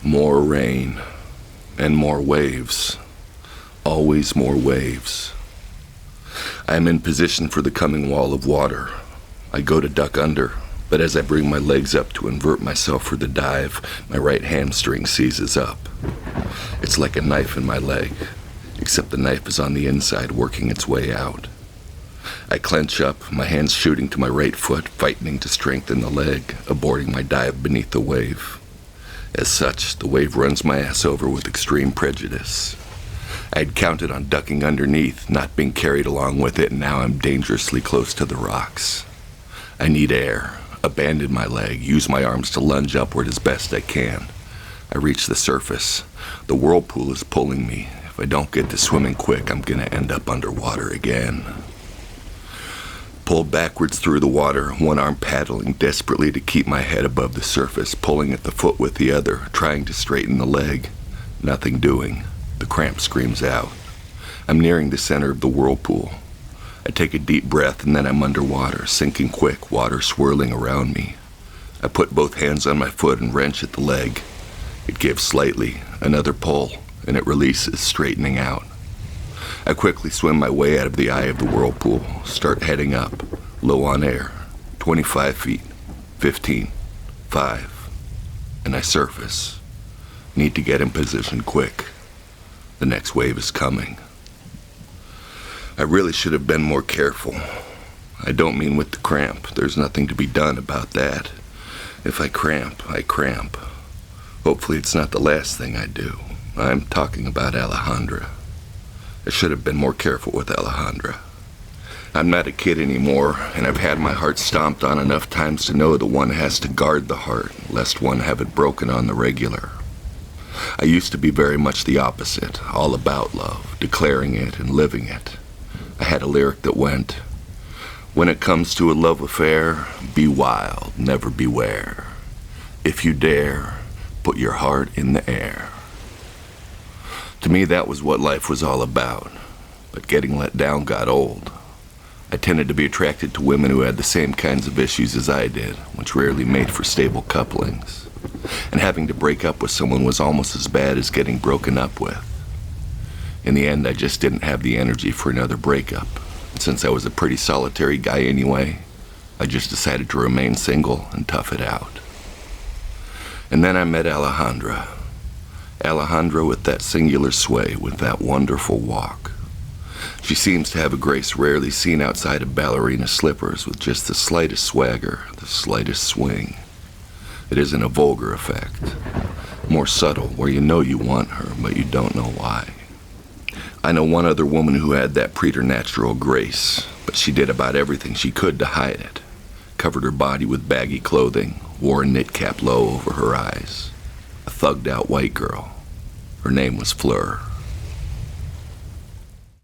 More rain and more waves. Always more waves. I am in position for the coming wall of water. I go to duck under, but as I bring my legs up to invert myself for the dive, my right hamstring seizes up. It's like a knife in my leg, except the knife is on the inside working its way out. I clench up, my hands shooting to my right foot, fighting to strengthen the leg, aborting my dive beneath the wave. As such, the wave runs my ass over with extreme prejudice. I had counted on ducking underneath, not being carried along with it, and now I'm dangerously close to the rocks. I need air, abandon my leg, use my arms to lunge upward as best I can. I reach the surface. The whirlpool is pulling me. If I don't get to swimming quick, I'm gonna end up underwater again. Pulled backwards through the water, one arm paddling desperately to keep my head above the surface, pulling at the foot with the other, trying to straighten the leg. Nothing doing. The cramp screams out. I'm nearing the center of the whirlpool. I take a deep breath and then I'm underwater, sinking quick, water swirling around me. I put both hands on my foot and wrench at the leg. It gives slightly, another pull, and it releases, straightening out. I quickly swim my way out of the eye of the whirlpool, start heading up, low on air, 25 feet, 15, 5, and I surface. Need to get in position quick. The next wave is coming. I really should have been more careful. I don't mean with the cramp. There's nothing to be done about that. If I cramp, I cramp. Hopefully it's not the last thing I do. I'm talking about Alejandra. I should have been more careful with Alejandra. I'm not a kid anymore, and I've had my heart stomped on enough times to know that one has to guard the heart, lest one have it broken on the regular. I used to be very much the opposite, all about love, declaring it and living it. I had a lyric that went, "When it comes to a love affair, be wild, never beware. If you dare, put your heart in the air." To me, that was what life was all about, but getting let down got old. I tended to be attracted to women who had the same kinds of issues as I did, which rarely made for stable couplings. And having to break up with someone was almost as bad as getting broken up with. In the end, I just didn't have the energy for another breakup. And since I was a pretty solitary guy anyway, I just decided to remain single and tough it out. And then I met Alejandra. Alejandra with that singular sway, with that wonderful walk. She seems to have a grace rarely seen outside of ballerina slippers, with just the slightest swagger, the slightest swing. It isn't a vulgar effect. More subtle, where you know you want her, but you don't know why. I know one other woman who had that preternatural grace, but she did about everything she could to hide it. Covered her body with baggy clothing, wore a knit cap low over her eyes. A thugged out white girl. Her name was Fleur.